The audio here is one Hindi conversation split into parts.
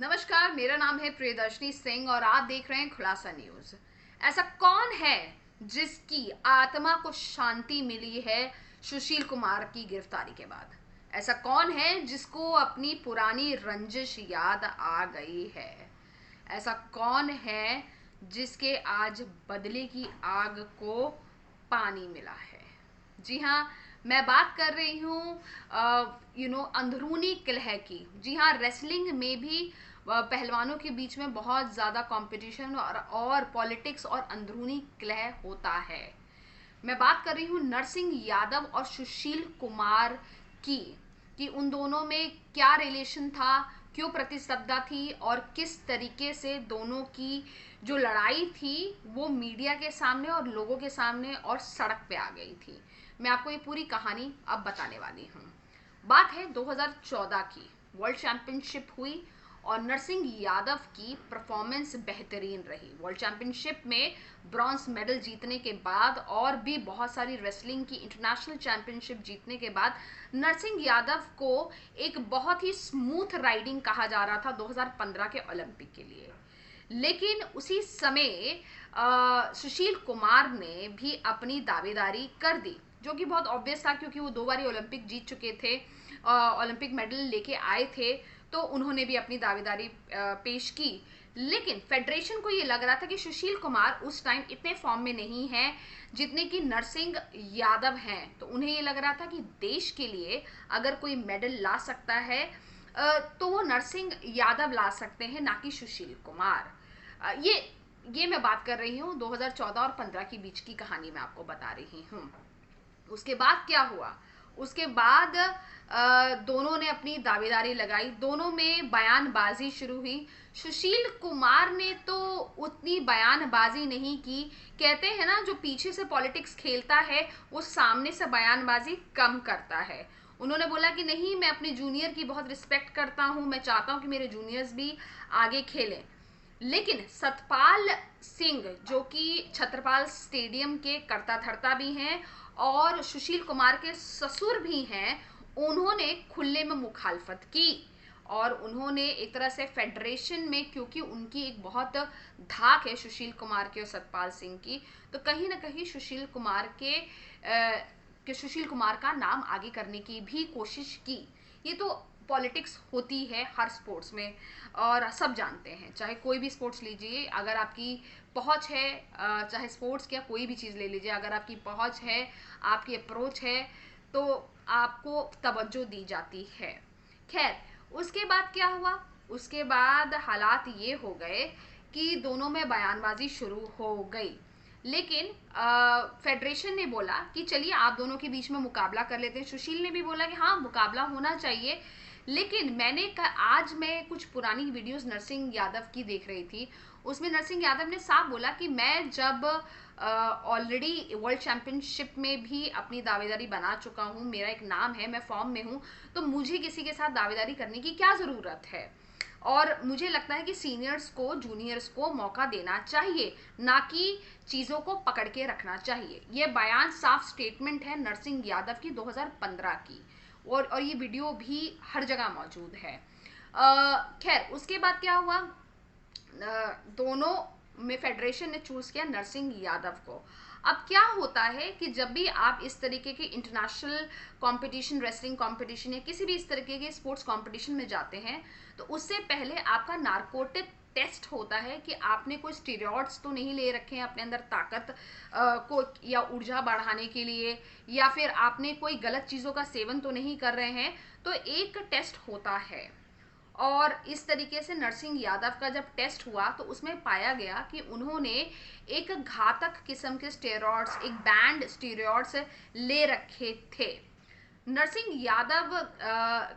नमस्कार, मेरा नाम है प्रियदर्शनी सिंह और आप देख रहे हैं खुलासा न्यूज। ऐसा कौन है जिसकी आत्मा को शांति मिली है सुशील कुमार की गिरफ्तारी के बाद? ऐसा कौन है जिसको अपनी पुरानी रंजिश याद आ गई है? ऐसा कौन है जिसके आज बदले की आग को पानी मिला है? जी हाँ, मैं बात कर रही हूँ अंदरूनी कलह की। जी हाँ, रेसलिंग में भी पहलवानों के बीच में बहुत ज़्यादा कंपटीशन और पॉलिटिक्स और अंदरूनी कलह होता है। मैं बात कर रही हूँ नरसिंह यादव और सुशील कुमार की, कि उन दोनों में क्या रिलेशन था, क्यों प्रतिस्पर्धा थी और किस तरीके से दोनों की जो लड़ाई थी वो मीडिया के सामने और लोगों के सामने और सड़क पे आ गई थी। मैं आपको ये पूरी कहानी अब बताने वाली हूँ। बात है 2014 की। वर्ल्ड चैंपियनशिप हुई और नरसिंह यादव की परफॉर्मेंस बेहतरीन रही। वर्ल्ड चैंपियनशिप में ब्रॉन्ज मेडल जीतने के बाद और भी बहुत सारी रेसलिंग की इंटरनेशनल चैंपियनशिप जीतने के बाद नरसिंह यादव को एक बहुत ही स्मूथ राइडिंग कहा जा रहा था 2015 के ओलंपिक के लिए। लेकिन उसी समय सुशील कुमार ने भी अपनी दावेदारी कर दी, जो कि बहुत ऑब्वियस था क्योंकि वो 2 बारी ओलंपिक जीत चुके थे, ओलंपिक मेडल लेके आए थे, तो उन्होंने भी अपनी दावेदारी पेश की। लेकिन फेडरेशन को ये लग रहा था कि सुशील कुमार उस टाइम इतने फॉर्म में नहीं है जितने कि नरसिंह यादव हैं, तो उन्हें ये लग रहा था कि देश के लिए अगर कोई मेडल ला सकता है तो वो नरसिंह यादव ला सकते हैं, ना कि सुशील कुमार। ये मैं बात कर रही हूँ 2014 और 15 के बीच की कहानी मैं आपको बता रही हूँ। उसके बाद क्या हुआ? उसके बाद दोनों ने अपनी दावेदारी लगाई, दोनों में बयानबाजी शुरू हुई। सुशील कुमार ने तो उतनी बयानबाजी नहीं की। कहते हैं ना, जो पीछे से पॉलिटिक्स खेलता है वो सामने से बयानबाजी कम करता है। उन्होंने बोला कि नहीं, मैं अपने जूनियर की बहुत रिस्पेक्ट करता हूँ, मैं चाहता हूँ कि मेरे जूनियर्स भी आगे खेलें। लेकिन सतपाल सिंह, जो कि छत्रपाल स्टेडियम के कर्ता धर्ता भी हैं और सुशील कुमार के ससुर भी हैं, उन्होंने खुले में मुखालफत की और उन्होंने एक तरह से फेडरेशन में, क्योंकि उनकी एक बहुत धाक है सुशील कुमार के और सतपाल सिंह की, तो कहीं ना कहीं सुशील कुमार का नाम आगे करने की भी कोशिश की। ये तो पॉलिटिक्स होती है हर स्पोर्ट्स में और सब जानते हैं। चाहे कोई भी स्पोर्ट्स लीजिए, अगर आपकी पहुंच है, चाहे स्पोर्ट्स क्या कोई भी चीज़ ले लीजिए, अगर आपकी पहुंच है, आपकी अप्रोच है, तो आपको तवज्जो दी जाती है। खैर, उसके बाद क्या हुआ? उसके बाद हालात ये हो गए कि दोनों में बयानबाजी शुरू हो गई। लेकिन फेडरेशन ने बोला कि चलिए आप दोनों के बीच में मुकाबला कर लेते हैं। सुशील ने भी बोला कि हाँ, मुकाबला होना चाहिए। लेकिन आज मैं कुछ पुरानी वीडियोस नरसिंह यादव की देख रही थी, उसमें नरसिंह यादव ने साफ बोला कि मैं जब ऑलरेडी वर्ल्ड चैंपियनशिप में भी अपनी दावेदारी बना चुका हूँ, मेरा एक नाम है, मैं फॉर्म में हूँ, तो मुझे किसी के साथ दावेदारी करने की क्या ज़रूरत है। और मुझे लगता है कि सीनियर्स को जूनियर्स को मौका देना चाहिए, ना कि चीज़ों को पकड़ के रखना चाहिए। ये बयान साफ स्टेटमेंट है नरसिंह यादव की 2015 की, और ये वीडियो भी हर जगह मौजूद है। खैर, उसके बाद क्या हुआ? दोनों में फेडरेशन ने चूज किया नरसिंह यादव को। अब क्या होता है कि जब भी आप इस तरीके के इंटरनेशनल कंपटीशन, रेसलिंग कंपटीशन या किसी भी इस तरीके के स्पोर्ट्स कंपटीशन में जाते हैं, तो उससे पहले आपका नार्कोटिक टेस्ट होता है कि आपने कोई स्टीरॉयड्स तो नहीं ले रखे हैं अपने अंदर ताकत को या ऊर्जा बढ़ाने के लिए, या फिर आपने कोई गलत चीज़ों का सेवन तो नहीं कर रहे हैं। तो एक टेस्ट होता है और इस तरीके से नरसिंह यादव का जब टेस्ट हुआ तो उसमें पाया गया कि उन्होंने एक घातक किस्म के स्टेरॉइड्स, एक बैंड स्टेरॉइड्स ले रखे थे। नरसिंह यादव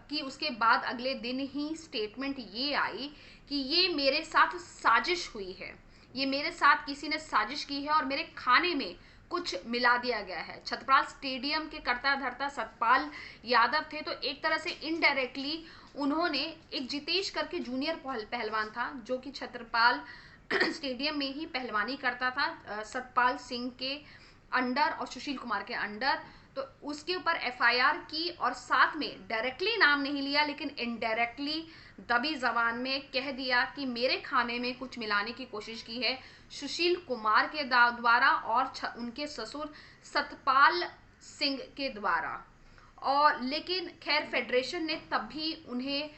की उसके बाद अगले दिन ही स्टेटमेंट ये आई कि ये मेरे साथ साजिश हुई है, ये मेरे साथ किसी ने साजिश की है और मेरे खाने में कुछ मिला दिया गया है। छत्रपाल स्टेडियम के कर्ता धर्ता सतपाल यादव थे, तो एक तरह से इनडायरेक्टली उन्होंने, एक जितेश करके जूनियर पहलवान था जो कि छत्रपाल स्टेडियम में ही पहलवानी करता था सतपाल सिंह के अंडर और सुशील कुमार के अंडर, तो उसके ऊपर एफआईआर की और साथ में डायरेक्टली नाम नहीं लिया लेकिन इनडायरेक्टली दबी जबान में कह दिया कि मेरे खाने में कुछ मिलाने की कोशिश की है सुशील कुमार के द्वारा और उनके ससुर सतपाल सिंह के द्वारा। और लेकिन खैर फेडरेशन ने तब भी उन्हें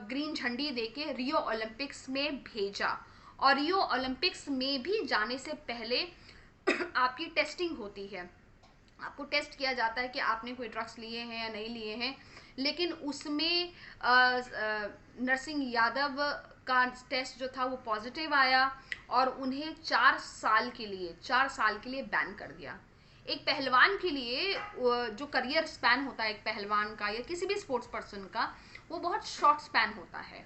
ग्रीन झंडी देके रियो ओलंपिक्स में भेजा। और रियो ओलंपिक्स में भी जाने से पहले आपकी टेस्टिंग होती है, आपको टेस्ट किया जाता है कि आपने कोई ड्रग्स लिए हैं या नहीं लिए हैं। लेकिन उसमें नरसिंह यादव का टेस्ट जो था वो पॉजिटिव आया और उन्हें 4 साल के लिए बैन कर दिया। एक पहलवान के लिए जो करियर स्पैन होता है एक पहलवान का या किसी भी स्पोर्ट्स पर्सन का, वो बहुत शॉर्ट स्पैन होता है।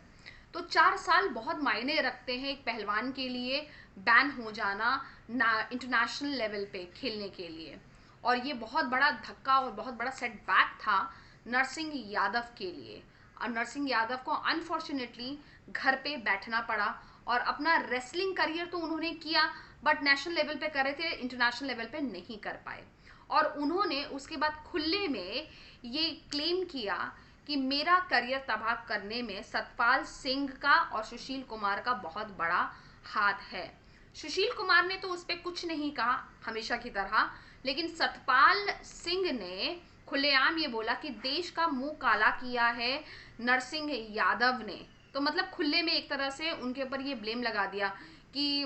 तो 4 साल बहुत मायने रखते हैं एक पहलवान के लिए बैन हो जाना इंटरनेशनल लेवल पे खेलने के लिए। और ये बहुत बड़ा धक्का और बहुत बड़ा सेटबैक था नरसिंह यादव के लिए। और नरसिंह यादव को अनफॉर्चुनेटली घर पे बैठना पड़ा और अपना रेसलिंग करियर तो उन्होंने किया बट नेशनल लेवल पे कर रहे थे, इंटरनेशनल लेवल पे नहीं कर पाए। और उन्होंने उसके बाद खुले में ये क्लेम किया कि मेरा करियर तबाह करने में सतपाल सिंह का और सुशील कुमार का बहुत बड़ा हाथ है। सुशील कुमार ने तो उस पर कुछ नहीं कहा हमेशा की तरह, लेकिन सतपाल सिंह ने खुलेआम ये बोला कि देश का मुंह काला किया है नरसिंह यादव ने। तो मतलब खुले में एक तरह से उनके ऊपर ये ब्लेम लगा दिया कि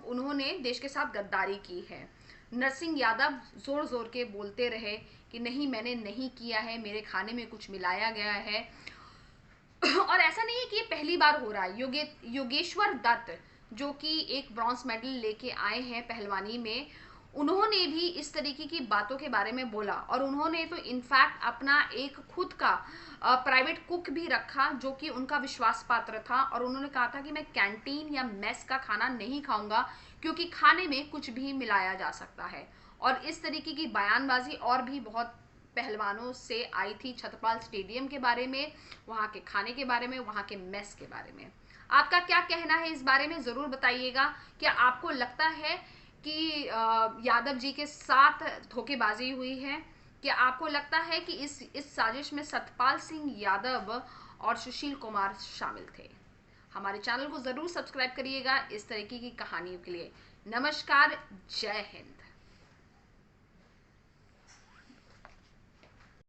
उन्होंने देश के साथ गद्दारी की है। नरसिंह यादव जोर जोर के बोलते रहे कि नहीं मैंने नहीं किया है, मेरे खाने में कुछ मिलाया गया है। और ऐसा नहीं है कि ये पहली बार हो रहा है। योगेश्वर दत्त जो कि एक ब्रॉन्ज मेडल लेके आए हैं पहलवानी में, उन्होंने भी इस तरीके की बातों के बारे में बोला। और उन्होंने तो इनफैक्ट अपना एक खुद का प्राइवेट कुक भी रखा जो कि उनका विश्वास पात्र था। और उन्होंने कहा था कि मैं कैंटीन या मेस का खाना नहीं खाऊंगा क्योंकि खाने में कुछ भी मिलाया जा सकता है। और इस तरीके की बयानबाजी और भी बहुत पहलवानों से आई थी छतरपाल स्टेडियम के बारे में, वहाँ के खाने के बारे में, वहाँ के मेस के बारे में। आपका क्या कहना है इस बारे में ज़रूर बताइएगा। क्या आपको लगता है कि यादव जी के साथ धोखेबाजी हुई है? क्या आपको लगता है कि इस साजिश में सतपाल सिंह यादव और सुशील कुमार शामिल थे? हमारे चैनल को ज़रूर सब्सक्राइब करिएगा इस तरीके की कहानियों के लिए। नमस्कार, जय हिंद।